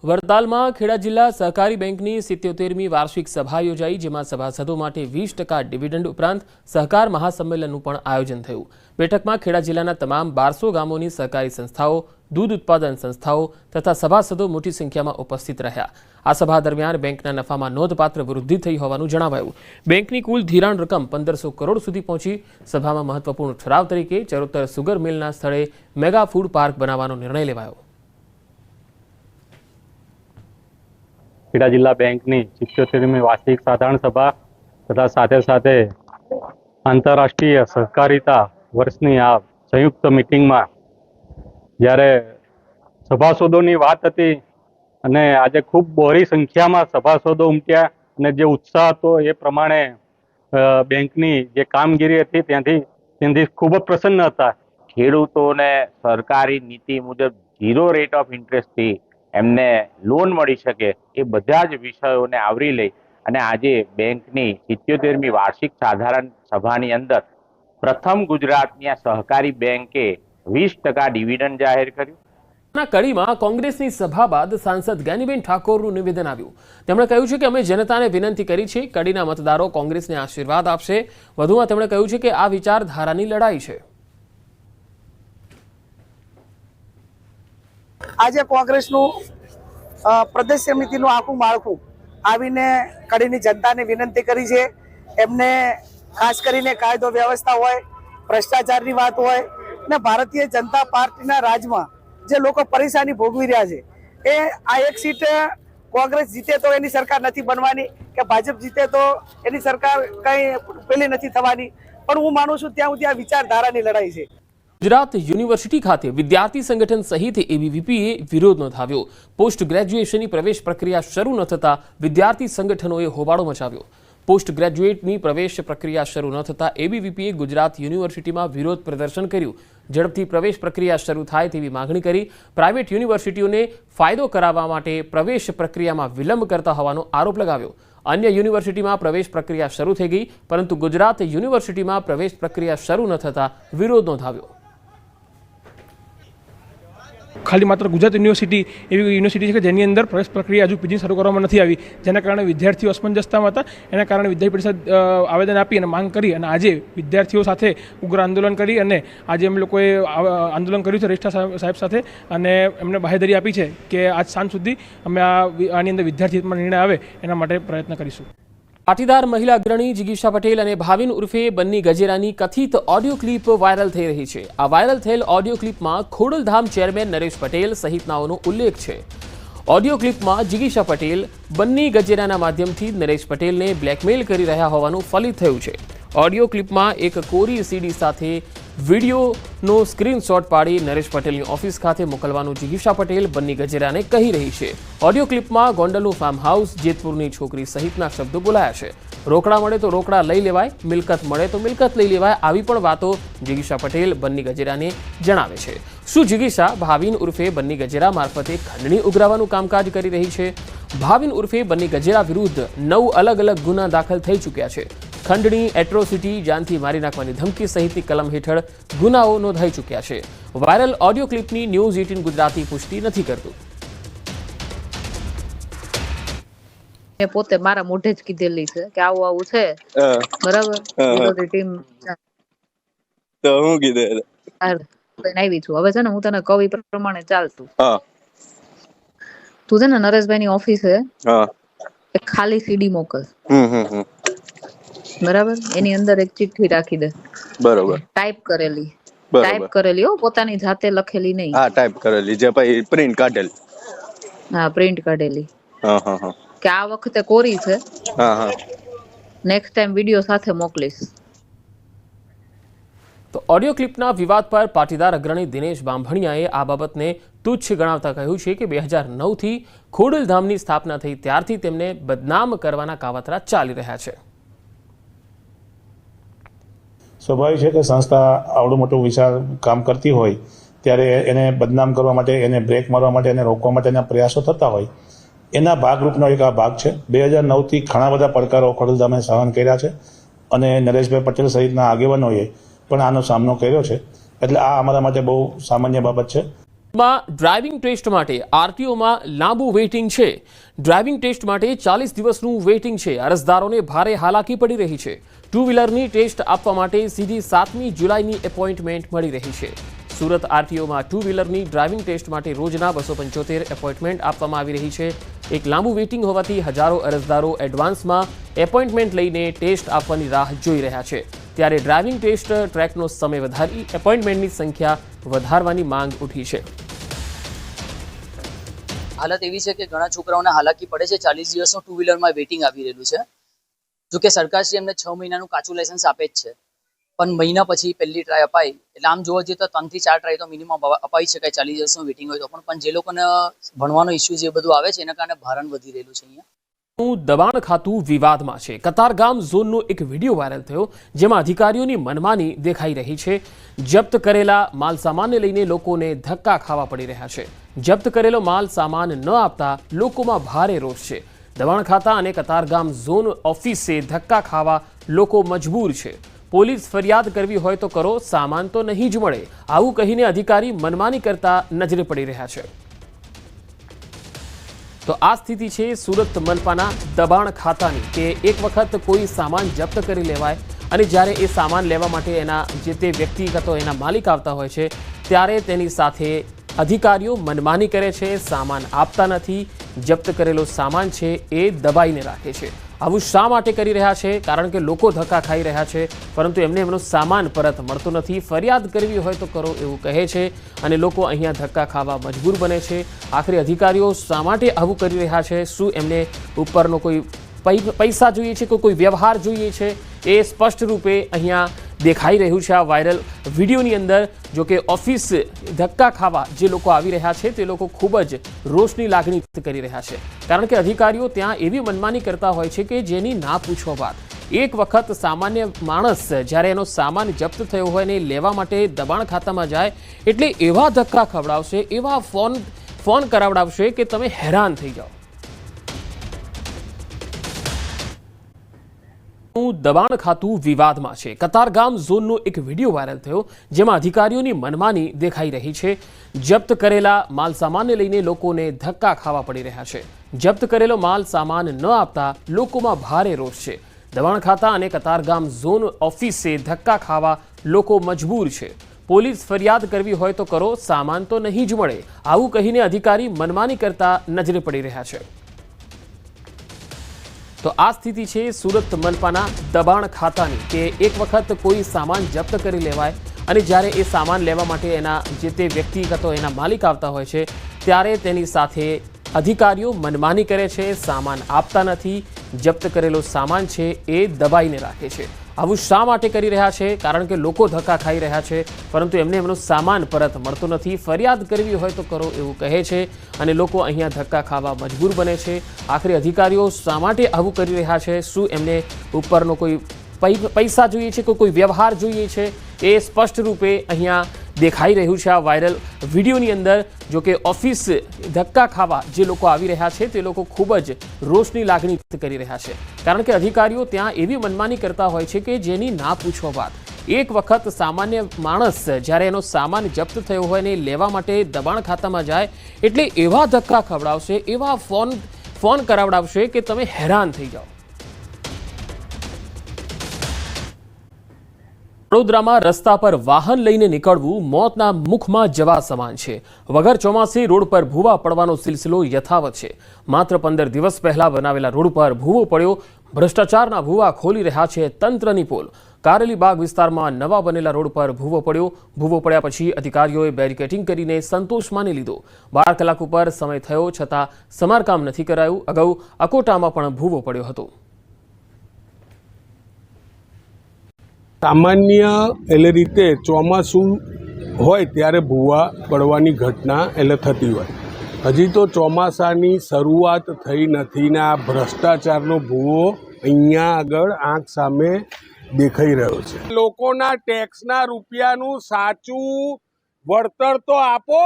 વડતાલમાં ખેડા જિલ્લા સહકારી બેંકની 77મી વાર્ષિક સભા યોજાઈ, જેમાં સભાસદો માટે 20% ડિવિડન્ડ ઉપરાંત સહકાર મહાસંમેલનનું પણ આયોજન થયું। બેઠકમાં ખેડા જિલ્લાના તમામ 1200 ગામોની સહકારી સંસ્થાઓ, દૂધ ઉત્પાદન સંસ્થાઓ તથા સભાસદો મોટી સંખ્યામાં ઉપસ્થિત રહ્યા। આ સભા દરમિયાન બેંકના નફામાં નોંધપાત્ર વૃદ્ધિ થઈ હોવાનું જણાવાયું। બેંકની કુલ ધિરાણ રકમ 1500 કરોડ સુધી પહોંચી। સભામાં મહત્વપૂર્ણ ઠરાવ તરીકે ચરોતર સુગર મિલના સ્થળે મેગા ફૂડ પાર્ક બનાવવાનો નિર્ણય લેવાયો। ખેડા જિલ્લા બેંકની 77મી વાર્ષિક સાધારણ સભા તથા સાથે સાથે આંતરરાષ્ટ્રીય સહકારિતા વર્ષની આ સંયુક્ત મિટિંગમાં જ્યારે સભાસદોની વાત હતી અને આજે ખૂબ બહોળી સંખ્યામાં સભાસદો ઉમટ્યા અને જે ઉત્સાહ હતો એ પ્રમાણે બેંકની જે કામગીરી હતી ત્યાંથી ખૂબ જ પ્રસન્ન હતા। ખેડૂતોને સરકારી નીતિ મુજબ 0 રેટ ઓફ ઇન્ટરેસ્ટથી એમને લોન મળી શકે એ બધા જ વિષયોને આવરી લઈ અને આજે બેંકની 77મી વાર્ષિક સાધારણ સભાની અંદર પ્રથમ ગુજરાતની આ સહકારી બેંકે 20% ડિવિડન્ડ જાહેર કર્યું। કડીમાં કોંગ્રેસની સભા બાદ સાંસદ જ્ઞાનીબેન ઠાકોરનું નિવેદન આવ્યું। તેમણે કહ્યું છે કે અમે જનતાને વિનંતી કરી છે, કડીના મતદારો કોંગ્રેસને આશીર્વાદ આપશે। વધુમાં તેમણે કહ્યું છે કે આ વિચારધારાની લડાઈ છે। આજે કોંગ્રેસનું પ્રદેશ સમિતિનું આખું માળખું આવીને કડીની જનતાને વિનંતી કરી છે। એમને ખાસ કરીને કાયદો વ્યવસ્થા હોય, ભ્રષ્ટાચારની વાત હોય ને ભારતીય જનતા પાર્ટીના રાજમાં જે લોકો પરેશાની ભોગવી રહ્યા છે એ આ એક સીટ કોંગ્રેસ જીતે તો એની સરકાર નથી બનવાની કે ભાજપ જીતે તો એની સરકાર કંઈ પેલી નથી થવાની, પણ હું માનું છું ત્યાં સુધી આ વિચારધારાની લડાઈ છે। ગુજરાત યુનિવર્સિટી ખાતે વિદ્યાર્થી સંગઠન સહિત એબીવીપીએ વિરોધ નોંધાવ્યો। પોસ્ટ ગ્રેજ્યુએશનની પ્રવેશ પ્રક્રિયા શરૂ ન થતાં વિદ્યાર્થી સંગઠનોએ હોબાળો મચાવ્યો। પોસ્ટ ગ્રેજ્યુએટની પ્રવેશ પ્રક્રિયા શરૂ ન થતાં એબીવીપીએ ગુજરાત યુનિવર્સિટીમાં વિરોધ પ્રદર્શન કર્યું। ઝડપથી પ્રવેશ પ્રક્રિયા શરૂ થાય તેવી માગણી કરી। પ્રાઇવેટ યુનિવર્સિટીઓને ફાયદો કરાવવા માટે પ્રવેશ પ્રક્રિયામાં વિલંબ કરતા હોવાનો આરોપ લગાવ્યો। અન્ય યુનિવર્સિટીમાં પ્રવેશ પ્રક્રિયા શરૂ થઈ ગઈ, પરંતુ ગુજરાત યુનિવર્સિટીમાં પ્રવેશ પ્રક્રિયા શરૂ ન થતાં વિરોધ નોંધાવ્યો। ખાલી માત્ર ગુજરાત યુનિવર્સિટી એવી યુનિવર્સિટી છે કે જેની અંદર પ્રવેશ પ્રક્રિયા હજુ પીજી શરૂ કરવામાં નથી આવી, જેના કારણે વિદ્યાર્થીઓ અસમંજસતામાં હતા। એના કારણે વિદ્યાર્થી પરિષદ આવેદન આપી અને માંગ કરી અને આજે વિદ્યાર્થીઓ સાથે ઉગ્ર આંદોલન કરી અને આજે અમે લોકોએ આંદોલન કર્યું છે રજિસ્ટ્રાર સાહેબ સાથે અને એમને બાહેધરી આપી છે કે આજ સાંજ સુધી અમે આની અંદર વિદ્યાર્થી હિતમાં નિર્ણય આવે એના માટે પ્રયત્ન કરીશું। પાટીદાર મહિલા અગ્રણી જિગીશા પટેલ અને ભાવિન ઉર્ફે બન્ની ગજેરાની કથિત ઓડિયો ક્લિપ વાયરલ થઈ રહી છે। આ વાયરલ થયેલ ઓડિયો ક્લિપમાં ખોડલધામ ચેરમેન નરેશ પટેલ સહિતનાઓનો ઉલ્લેખ છે। ઓડિયો ક્લિપમાં જિગીશા પટેલ બન્ની ગજેરાના માધ્યમથી નરેશ પટેલને બ્લેકમેલ કરી રહ્યા હોવાનું ફલિત થયું છે। ઓડિયો ક્લિપમાં એક કોરી સીડી સાથે વિડીયોનો સ્ક્રીનશોટ પાડી નરેશ પટેલની ઓફિસ ખાતે મોકલવાનું જિગીશા પટેલ બન્ની ગજેરાને કહી રહી છે। ઓડિયો ક્લિપમાં ગોંડલનું ફાર્મ હાઉસ, જેતપુરની છોકરી સહિતના શબ્દો બોલાયા છે। રોકડા મળે તો રોકડા લઈ લેવાય, મિલકત મળે તો મિલકત લઈ લેવાય, આવી પણ વાતો જિગીશા પટેલ બન્ની ગજેરાને જણાવે છે। શું જિગીશા ભાવિન ઉર્ફે બન્ની ગજેરા મારફતે ખંડણી ઉઘરાવવાનું કામકાજ કરી રહી છે? ભાવિન ઉર્ફે બન્ની ગજેરા વિરુદ્ધ 9 અલગ અલગ ગુના દાખલ થઈ ચૂક્યા છે। ખંડણી, એટ્રોસિટી, જાનથી મારી નાખવાની ધમકી સહિતની કલમ હેઠળ ગુનાઓ નોંધાઈ ચૂક્યા છે। વાયરલ ઓડિયો ક્લિપની ન્યૂઝ 18 ગુજરાતી પુષ્ટિ નથી કરતું। મેં પોતે મારા મોઢે જ કીધેલી છે કે આવું આવું છે, બરાબર? બધી ટીમ તો હું કીધું આવી છું હવે છે ને, હું તને કવિ પ્રમાણે ચાલતું। તું છે ને નરેશભાઈ ની ઓફિસે એક ખાલી સીડી મોકલ, બરાબર? એની અંદર એક ચિઠ્ઠી રાખી દે, બરોબર? ટાઈપ કરેલી હો, પોતાની જાતે લખેલી નહીં। હા, ટાઈપ કરેલી, જે પછી પ્રિન્ટ કાઢેલી। હા, પ્રિન્ટ કાઢેલી। હા કે આ વખતે કોરી છે, હા નેક્સ્ટ ટાઈમ વિડિયો સાથે મોકલીશ। તો ઓડિયો ક્લિપના વિવાદ પર પાટીદાર અગ્રણી દિનેશ બાંભણિયાએ આ બાબતને તુચ્છ ગણાવતા કહ્યું છે કે 2009થી ખોડલધામની સ્થાપના થઈ ત્યારથી તેમને બદનામ કરવાના કાવતરા ચાલી રહ્યા છે। સ્વાભાવિક છે કે સંસ્થા આવડું મોટું વિશાળ કામ કરતી હોય ત્યારે એને બદનામ કરવા માટે, એને બ્રેક મારવા માટે, એને રોકવા માટેના પ્રયાસો થતા હોય, એના ભાગરૂપનો એક આ ભાગ છે। 2009થી ઘણા બધા પડકારો ખોડલધામે સહન કર્યા છે અને નરેશભાઈ પટેલ સહિતના આગેવાનોએ પણ આનો સામનો કર્યો છે, એટલે આ અમારા માટે બહુ સામાન્ય બાબત છે। ડ્રાઇવિંગ ટેસ્ટ માટે આરટીઓમાં લાંબુ વેઇટિંગ છે. ડ્રાઇવિંગ ટેસ્ટ માટે 40 દિવસનું વેઇટિંગ છે. અરજદારોને ભારે હાલાકી પડી રહી છે. ટુ વ્હીલરની ટેસ્ટ આપવા માટે સીધી 7મી જુલાઈની એપોઇન્ટમેન્ટ મળી રહી છે. સુરત આરટીઓમાં ટુ વ્હીલરની ડ્રાઇવિંગ ટેસ્ટ માટે રોજના 275 એપોઇન્ટમેન્ટ આપવામાં આવી રહી છે. એક લાંબુ વેઇટિંગ હોવાથી હજારો અરજદારો એડવાન્સમાં એપોઇન્ટમેન્ટ લઈને ટેસ્ટ આપવાની રાહ જોઈ રહ્યા છે. ત્યારે ડ્રાઇવિંગ ટેસ્ટ ટ્રેકનો સમય વધારી એપોઇન્ટમેન્ટની સંખ્યા વધારવાની માંગ ઉઠી છે. હાલત એવી છે કે ઘણા છોકરાઓને હાલાકી પડે છે. 40 દિવસનું ટુ વ્હીલરમાં વેઇટિંગ આવી રહેલું છે. જો કે સરકારશ્રી એમને 6 મહિનાનું કાચું લાયસન્સ આપે જ છે, પણ મહિના પછી પહેલી ટ્રાય અપાય એટલે આમ જોવા જઈએ તો 3 થી 4 ટ્રાય તો મિનિમમ અપાઈ શકાય. 40 દિવસનું વેઇટિંગ હોય તો પણ જે લોકોને ભણવાનો ઇસ્યુ જે બધું આવે છે એના કારણે ભારણ વધી રહેલું છે. અહીંયા દબાણ ખાતું વિવાદમાં છે. કતારગામ ઝોનનો એક વિડીયો વાયરલ થયો જેમાં અધિકારીઓની મનમાની દેખાઈ રહી છે. જપ્ત કરેલા માલ સામાનને લઈને લોકોને ધક્કા ખાવા પડી રહ્યા છે. જપ્ત કરેલો માલ સામાન ન આપતા લોકોમાં ભારે રોષ છે. દબાણ ખાતા અને કતારગામ ઝોન ઓફિસે ધક્કા ખાવા લોકો મજબૂર છે. પોલીસ ફરિયાદ કરવી હોય તો કરો, સામાન તો નહીં જ મળે, આવું કહીને અધિકારી મનમાની કરતા નજરે પડી રહ્યા છે. તો આ સ્થિતિ છે સુરત મનપાના દબાણ ખાતાની કે એક વખત કોઈ સામાન જપ્ત કરી લેવાય અને જ્યારે એ સામાન લેવા માટે એના જે તે વ્યક્તિગતો એના માલિક આવતા હોય છે ત્યારે તેની સાથે અધિકારીઓ મનમાની કરે છે, સામાન આપતા નથી, જપ્ત કરેલો સામાન છે એ દબાઈને રાખે છે. આવું શા માટે કરી રહ્યા છે? કારણ કે લોકો ધક્કા ખાઈ રહ્યા છે પરંતુ એમને એમનો સામાન પરત મળતો નથી. ફરિયાદ કરવી હોય તો કરો એવું કહે છે અને લોકો અહીંયા ધક્કા ખાવા મજબૂર બને છે. આખરે અધિકારીઓ શા માટે આવું કરી રહ્યા છે? શું એમને ઉપરનો કોઈ પૈસા જોઈએ છે કે કોઈ વ્યવહાર જોઈએ છે? એ સ્પષ્ટ રૂપે અહીંયા દેખાઈ રહ્યું છે આ વાયરલ વિડીયોની અંદર. જો કે ઓફિસ ધક્કા ખાવા જે લોકો આવી રહ્યા છે તે લોકો ખૂબ જ રોષની લાગણી વ્યક્ત કરી રહ્યા છે. કારણ કે અધિકારીઓ ત્યાં એવી મનમાની કરતા હોય છે કે જેની ના પૂછો વાત. એક વખત સામાન્ય માણસ જ્યારે એનો સામાન જપ્ત થયો હોય ને લેવા માટે દબાણ ખાતામાં જાય એટલે એવા ધક્કા ખવડાવશે, એવા ફોન કરાવડાવશે કે તમે હેરાન થઈ જાઓ. દબાણ ખાતું વિવાદમાં છે. કતારગામ ઝોનનો એક વિડીયો વાયરલ થયો જેમાં અધિકારીઓની મનમાની દેખાઈ રહી છે. જપ્ત કરેલા માલ સામાનને લઈને લોકોને ધક્કા ખાવા પડી રહ્યા છે. જપ્ત કરેલો માલ સામાન ન આપતા લોકોમાં ભારે રોષ છે. દબાણ ખાતા અને કતારગામ ઝોન ઓફિસે ધક્કા ખાવા લોકો મજબૂર છે. પોલીસ ફરિયાદ કરવી હોય તો કરો, સામાન તો નહીં જ મળે, આવું કહીને અધિકારી મનમાની કરતા નજરે પડી રહ્યા છે. તો આ સ્થિતિ છે સુરત મનપાના દબાણ ખાતાની કે એક વખત કોઈ સામાન જપ્ત કરી લેવાય અને જ્યારે એ સામાન લેવા માટે એના જે તે વ્યક્તિગતો એના માલિક આવતા હોય છે ત્યારે તેની સાથે અધિકારીઓ મનમાની કરે છે, સામાન આપતા નથી, જપ્ત કરેલો સામાન છે એ દબાઈને રાખે છે. આવું શા માટે કરી રહ્યા છે? કારણ કે લોકો ધક્કા ખાઈ રહ્યા છે પરંતુ એમને એમનો સામાન પરત મળતો નથી. ફરિયાદ કરવી હોય તો કરો એવું કહે છે અને લોકો અહીંયા ધક્કા ખાવા મજબૂર બને છે. આખરે અધિકારીઓ શા માટે આવું કરી રહ્યા છે? શું એમને ઉપરનો કોઈ પૈસા જોઈએ છે કે કોઈ વ્યવહાર જોઈએ છે? એ સ્પષ્ટ રૂપે અહીંયા દેખાઈ રહ્યું છે આ વાયરલ વિડીયોની અંદર. જો કે ઓફિસ ધક્કા ખાવા જે લોકો આવી રહ્યા છે તે લોકો ખૂબ જ રોષની લાગણી વ્યક્ત કરી રહ્યા છે. કારણ કે અધિકારીઓ ત્યાં એવી મનમાની કરતા હોય છે કે જેની ના પૂછો વાત. એક વખત સામાન્ય માણસ જ્યારે એનો સામાન જપ્ત થયો હોય ને લેવા માટે દબાણ ખાતામાં જાય એટલે એવા ધક્કા ખવડાવશે, એવા ફોન કરાવડાવશે કે તમે હેરાન થઈ જાઓ. વડોદરામાં રસ્તા પર વાહન લઈને નીકળવું મોતના મુખમાં જવા સમાન છે. વગર ચોમાસે રોડ પર ભૂવા પડવાનો સિલસિલો યથાવત છે. માત્ર 15 દિવસ પહેલા બનાવેલા રોડ પર ભૂવો પડ્યો. ભ્રષ્ટાચારના ભૂવા ખોલી રહ્યા છે તંત્રની પોલ. કારેલીબાગ વિસ્તારમાં નવા બનેલા રોડ પર ભૂવો પડ્યો. ભૂવો પડ્યા પછી અધિકારીઓએ બેરિકેડિંગ કરીને સંતોષ માની લીધો. 12 કલાક ઉપર સમય થયો છતાં સમારકામ નથી કરાયું. અગાઉ અકોટામાં પણ ભૂવો પડ્યો હતો. સામાન્ય એટલે રીતે ચોમાસું હોય ત્યારે ભૂવા પડવાની ઘટના એટલે થતી હોય. હજી તો ચોમાસાની શરૂઆત થઈ નથી ને આ ભ્રષ્ટાચારનો ભૂવો અહીંયા આગળ આંખ સામે દેખાઈ રહ્યો છે. લોકોના ટેક્સના રૂપિયાનું સાચું વળતર તો આપો.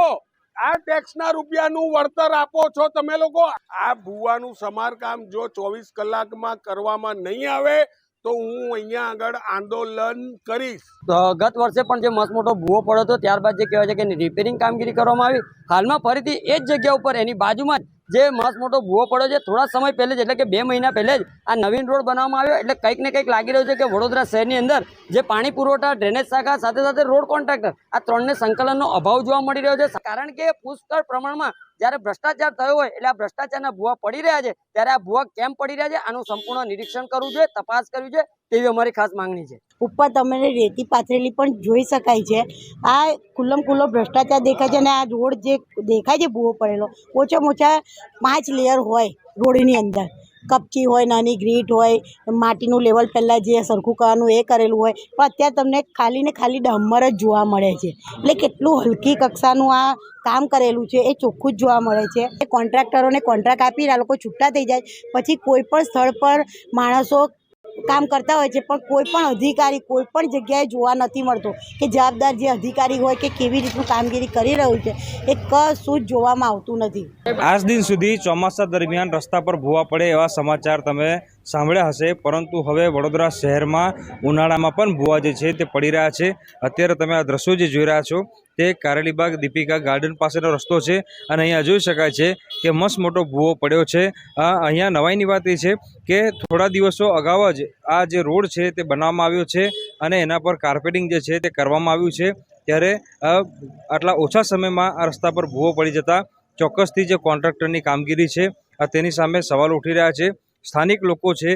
આ ટેક્સના રૂપિયાનું વળતર આપો છો તમે લોકો. આ ભૂવાનું સમારકામ જો 24 કલાકમાં કરવામાં નહીં આવે તો હું અહીંયા આગળ આંદોલન કરીશ. ગત વર્ષે પણ જે મસ્ત મોટો ભૂવો પડ્યો હતો, ત્યારબાદ જે કહેવાય છે કે રિપેરિંગ કામગીરી કરવામાં આવી. હાલમાં ફરીથી એ જ જગ્યા ઉપર એની બાજુમાં જે મસ્ત મોટો ભૂવો પડ્યો છે, થોડા સમય પહેલે જ એટલે કે 2 મહિના પહેલે જ આ નવીન રોડ બનાવવામાં આવ્યો. એટલે કંઈક ને કંઈક લાગી રહ્યું છે કે વડોદરા શહેરની અંદર જે પાણી પુરવઠા, ડ્રેનેજ શાખા સાથે સાથે રોડ કોન્ટ્રાક્ટર, આ ત્રણને સંકલનનો અભાવ જોવા મળી રહ્યો છે. કારણ કે પુષ્કળ પ્રમાણમાં જ્યારે ભ્રષ્ટાચાર થયો હોય એટલે આ ભ્રષ્ટાચારના ભૂવા પડી રહ્યા છે, ત્યારે આ ભૂવા કેમ પડી રહ્યા છે આનું સંપૂર્ણ નિરીક્ષણ કરવું જોઈએ, તપાસ કરવી જોઈએ, તેવી અમારી ખાસ માંગણી છે. ઉપર તમને રેતી પાથરેલી પણ જોઈ શકાય છે. આ ખુલ્લો ભ્રષ્ટાચાર દેખાય છે અને આ રોડ જે દેખાય છે ભૂવો પડેલો, ઓછામાં ઓછા 5 લેયર હોય રોડની અંદર. કપચી હોય, નાની ગ્રીટ હોય, માટીનું લેવલ પહેલાં જે સરખું કરવાનું એ કરેલું હોય, પણ અત્યારે તમને ખાલી ને ખાલી ડામર જ જોવા મળે છે. એટલે કેટલું હલકી કક્ષાનું આ કામ કરેલું છે એ ચોખ્ખું જ જોવા મળે છે. એ કોન્ટ્રાક્ટરોને કોન્ટ્રાક્ટ આપીને આ લોકો છૂટા થઈ જાય, પછી કોઈ પણ સ્થળ પર માણસો કામ કરતા હોય છે, પણ કોઈ પણ અધિકારી કોઈ પણ જગ્યાએ જોવા નથી મળતો કે જવાબદાર જે અધિકારી હોય કે કેવી રીતનું કામગીરી કરી રહ્યું છે એ કશું જ જોવામાં આવતું નથી. આજ દિન સુધી ચોમાસા દરમિયાન રસ્તા પર ભૂવા પડે એવા સમાચાર તમે સાંભળ્યા હશે, પરંતુ હવે વડોદરા શહેરમાં ઉનાળામાં પણ ભૂવા જે છે તે પડી રહ્યા છે. અત્યારે તમે આ દ્રશ્યો જે જોઈ રહ્યા છો તે કારેલીબાગ દીપિકા ગાર્ડન પાસેનો રસ્તો છે અને અહીંયા જોઈ શકાય છે કે મસ્ત મોટો ભૂવો પડ્યો છે. અહીંયા નવાઈની વાત એ છે કે થોડા દિવસો અગાઉ જ આ જે રોડ છે તે બનાવવામાં આવ્યો છે અને એના પર કાર્પેટિંગ જે છે તે કરવામાં આવ્યું છે. ત્યારે આટલા ઓછા સમયમાં આ રસ્તા પર ભૂવો પડી જતા ચોક્કસથી જે કોન્ટ્રાક્ટરની કામગીરી છે તેની સામે સવાલો ઉઠી રહ્યા છે. સ્થાનિક લોકો છે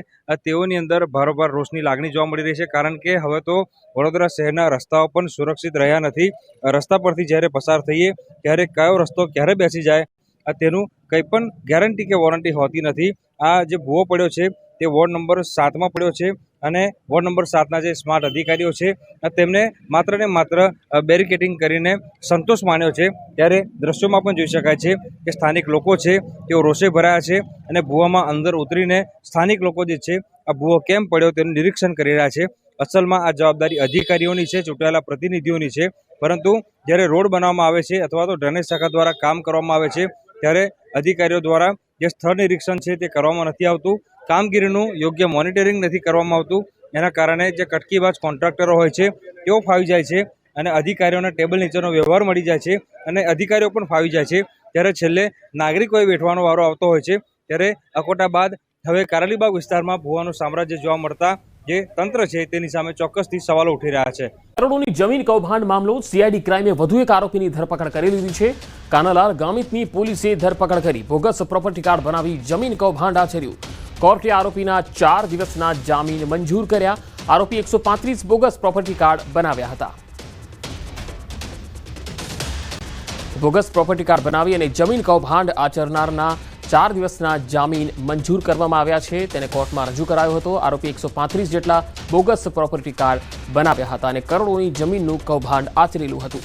તેઓની અંદર ભારોભાર રોષની લાગણી જોવા મળી રહી છે, કારણ કે હવે તો વડોદરા શહેરના રસ્તાઓ પણ સુરક્ષિત રહ્યા નથી. રસ્તા પરથી જ્યારે પસાર થઈએ ત્યારે કયો રસ્તો ક્યારે બેસી જાય તેનું કંઈ પણ ગેરંટી કે વોરંટી હોતી નથી. આ જે ભૂવો પડ્યો છે તે વોર્ડ નંબર 7માં પડ્યો છે અને વોર્ડ નંબર 7ના જે સ્માર્ટ અધિકારીઓ છે તેમને માત્ર ને માત્ર બેરિકેડિંગ કરીને સંતોષ માન્યો છે. ત્યારે દ્રશ્યોમાં પણ જોઈ શકાય છે કે સ્થાનિક લોકો છે તેઓ રોષે ભરાયા છે અને ભૂવામાં અંદર ઉતરીને સ્થાનિક લોકો જે છે આ ભૂવો કેમ પડ્યો તેનું નિરીક્ષણ કરી રહ્યા છે. અસલમાં આ જવાબદારી અધિકારીઓની છે, ચૂંટાયેલા પ્રતિનિધિઓની છે, પરંતુ જ્યારે રોડ બનાવવામાં આવે છે અથવા તો ડ્રેનેજ શાખા દ્વારા કામ કરવામાં આવે છે ત્યારે અધિકારીઓ દ્વારા જે સ્થળ નિરીક્ષણ છે તે કરવામાં નથી આવતું, કામગીરીનું યોગ્ય મોનિટરિંગ નથી કરવામાં આવતું. એના કારણે જે કટકીબાજ કોન્ટ્રાક્ટરો હોય છે તેઓ ફાવી જાય છે અને અધિકારીઓને ટેબલ નીચેનો વ્યવહાર મળી જાય છે અને અધિકારીઓ પણ ફાવી જાય છે. ત્યારે છેલ્લે નાગરિકોએ વેઠવાનો વારો આવતો હોય છે. ત્યારે અકોટા બાદ હવે કારેલીબાગ વિસ્તારમાં ભૂવાનું સામ્રાજ્ય જોવા મળતા જે તંત્ર છે તેની સામે ચોક્કસથી સવાલો ઉઠી રહ્યા છે. કરોડોની જમીન કૌભાંડ મામલો સીઆઈડી ક્રાઇમે વધુ એક આરોપીની ધરપકડ કરી લીધી છે. કાનાલાલ ગામિતની પોલીસે ધરપકડ કરી બોગસ પ્રોપર્ટી કાર્ડ બનાવી જમીન કૌભાંડ આચર્યું. કોર્ટે આરોપીના 4 દિવસના જામીન મંજૂર કર્યા. આરોપી 135 બોગસ પ્રોપર્ટી કાર્ડ બનાવ્યા હતા. બોગસ પ્રોપર્ટી કાર્ડ બનાવી અને જમીન કૌભાંડ આચરનારના 4 દિવસના જામીન મંજૂર કરવામાં આવ્યા છે. તેને કોર્ટમાં રજૂ કરાયો હતો. આરોપી 135 જેટલા બોગસ પ્રોપર્ટી કાર્ડ બનાવ્યા હતા અને કરોડોની જમીનનું કૌભાંડ આચરેલું હતું.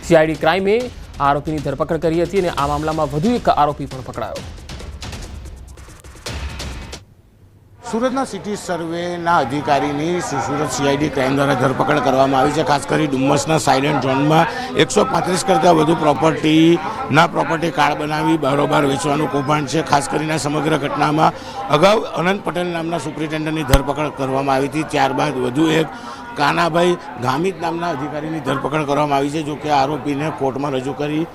સીઆઈડી ક્રાઇમે આરોપીની ધરપકડ કરી હતી અને આ મામલામાં વધુ એક આરોપી પણ પકડાયો. સુરતના સિટી સર્વેના અધિકારીની સુરત સીઆઈડી ક્રાઇમ દ્વારા ધરપકડ કરવામાં આવી છે. ખાસ કરી ડુમ્મસના સાયલેન્ટ ઝોનમાં 135 કરતાં વધુ પ્રોપર્ટી કાર્ડ બનાવી બારોબાર વેચવાનું કૌભાંડ છે. ખાસ કરીને સમગ્ર ઘટનામાં અગાઉ અનંત પટેલ નામના સુપ્રિન્ટેન્ડન્ટની ધરપકડ કરવામાં આવી હતી. ત્યારબાદ વધુ એક કાનાભાઈ ગામિત નામના અધિકારીની ધરપકડ કરવામાં આવી છે. જોકે આરોપીને કોર્ટમાં રજૂ કરી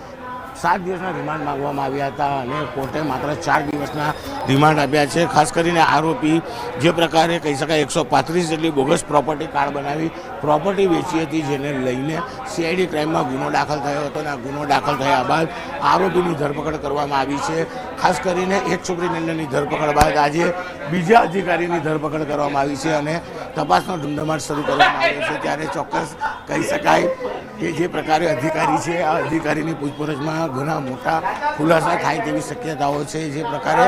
7 દિવસના રિમાન્ડ માંગવામાં આવ્યા હતા અને કોર્ટે માત્ર 4 દિવસના રિમાન્ડ આપ્યા છે. ખાસ કરીને આરોપી જે પ્રકારે કહી શકાય 135 જેટલી બોગસ પ્રોપર્ટી કાર્ડ બનાવી પ્રોપર્ટી વેચી હતી, જેને લઈને સીઆઈડી ક્રાઇમમાં ગુનો દાખલ થયો હતો અને આ ગુનો દાખલ થયા બાદ આરોપીની ધરપકડ કરવામાં આવી છે. ખાસ કરીને એક સુપ્રિન્ટેન્ડન્ટની ધરપકડ બાદ આજે બીજા અધિકારીની ધરપકડ કરવામાં આવી છે અને તપાસનો ધમધમાટ શરૂ કરવામાં આવ્યો છે. ત્યારે ચોક્કસ કહી શકાય કે જે પ્રકારે અધિકારી છે આ અધિકારીની પૂછપરછમાં ઘણા મોટા ખુલાસા થાય તેવી શક્યતાઓ છે. જે પ્રકારે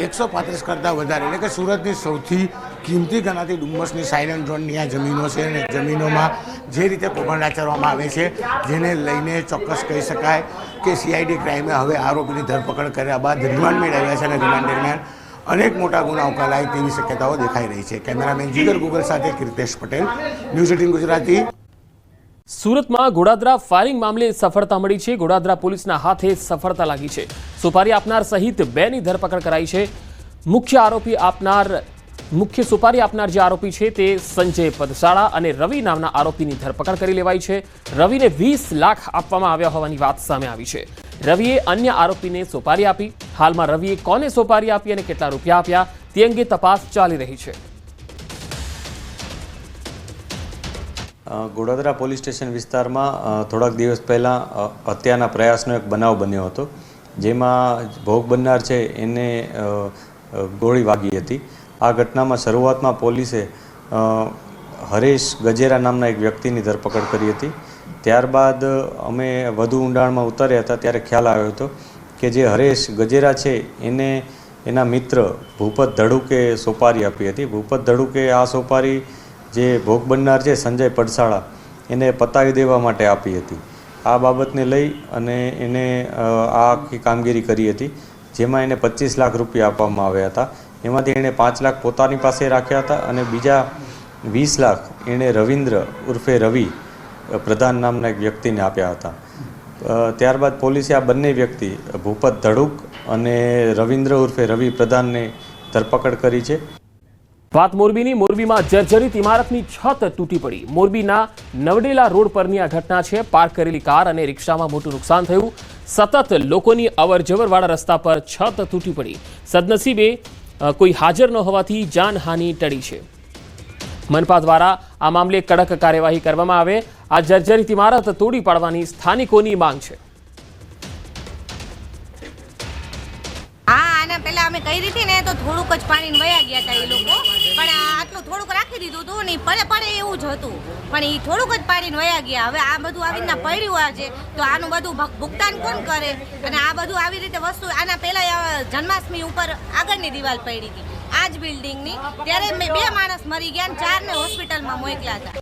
135 કરતાં વધારે એટલે કે સુરતની સૌથી કિંમતી ગણાતી ડુમ્મસની સાયલેન્ટ ઝોનની આ જમીનો છે અને જમીનોમાં જે રીતે કૌભાંડ આચરવામાં આવે છે જેને લઈને ચોક્કસ કહી શકાય કે સીઆઈડી ક્રાઇમે હવે આરોપીની ધરપકડ કર્યા બાદ રિમાન્ડ મેળવ્યા છે અને રિમાન્ડ દરમિયાન અનેક મોટા ગુના ઉકેલાય તેવી શક્યતાઓ દેખાઈ રહી છે. કેમેરામેન જીગર ગુગલ સાથે કીર્તેશ પટેલ, ન્યૂઝ 18 ગુજરાતી, સુરતમાં ગોડાદરા ફાયરિંગ મામલે સફળતા મળી છે। ગોડાદરા પોલીસના હાથે સફળતા લાગી છે। સુપારી આપનાર સહિત 2ની ધરપકડ કરાઈ છે। મુખ્ય સુપારી આપનાર જે આરોપી છે તે સંજય પદસાળા અને રવિ નામના આરોપીની ધરપકડ કરી લેવાઈ છે। રવિને 20 લાખ આપવામાં આવ્યા હોવાની વાત સામે આવી છે। રવિએ અન્ય આરોપીને સોપારી આપી। હાલમાં રવિએ કોને સોપારી આપી અને કેટલા રૂપિયા આપ્યા તે અંગે તપાસ ચાલી રહી છે। ગોડાદરા પોલીસ સ્ટેશન વિસ્તારમાં થોડાક દિવસ પહેલાં હત્યાના પ્રયાસનો એક બનાવ બન્યો હતો, જેમાં ભોગ બનનાર છે એને ગોળી વાગી હતી। આ ઘટનામાં શરૂઆતમાં પોલીસે હરેશ ગજેરા નામના એક વ્યક્તિની ધરપકડ કરી હતી। ત્યારબાદ અમે વધુ ઊંડાણમાં ઉતર્યા હતા ત્યારે ખ્યાલ આવ્યો હતો કે જે હરેશ ગજેરા છે એને એના મિત્ર ભૂપત ધડુકે સોપારી આપી હતી। ભૂપત ધડુકે આ સોપારી જે ભોગ બનનાર છે સંજય પડસાળા એને પતાવી દેવા માટે આપી હતી। આ બાબતને લઈ અને એને આ આખી કામગીરી કરી હતી, જેમાં એને 25 લાખ રૂપિયા આપવામાં આવ્યા હતા। એમાંથી એણે 5 લાખ પોતાની પાસે રાખ્યા હતા અને બીજા 20 લાખ એણે રવિન્દ્ર ઉર્ફે રવિ પ્રધાન નામના એક વ્યક્તિને આપ્યા હતા। ત્યારબાદ પોલીસે આ બંને વ્યક્તિ ભૂપત ધડુક અને રવિન્દ્ર ઉર્ફે રવિ પ્રધાનને ધરપકડ કરી છે। વાત મોરબીની। મોરબીમાં જર્જરિત ઇમારતની છત તૂટી પડી। મોરબીના નવડેલા રોડ પરની આ ઘટના છે। પાર્ક કરેલી કાર અને રિક્ષામાં મોટું નુકસાન થયું। સતત લોકોની અવરજવરવાળા રસ્તા પર છત તૂટી પડી। સદનસીબે કોઈ હાજર ન હોવાથી જાનહાનિ ટળી છે। મનપા દ્વારા આ મામલે કડક કાર્યવાહી કરવામાં આવે। આ જર્જરિત ઇમારત તોડી પાડવાની સ્થાનિકોની માંગ છે। આના પહેલા અમે કરી હતી ને તો થોડુંક જ પાણી વયા ગયા હતા એ લોકો, પણ આટલું થોડુંક રાખી દીધું હતું ને પડે એવું જ હતું, પણ એ થોડુંક જ પાણી વયા ગયા। હવે આ બધું આવી રીતના પડ્યું છે તો આનું બધું ભુગતાન કોણ કરે? અને આ બધું આવી રીતે વસ્તુ આના પહેલા જન્માષ્ટમી ઉપર આગળની દિવાલ પડી હતી આ જ બિલ્ડિંગની, ત્યારે 2 માણસ મરી ગયા અને 4ને હોસ્પિટલમાં મોકલ્યા હતા।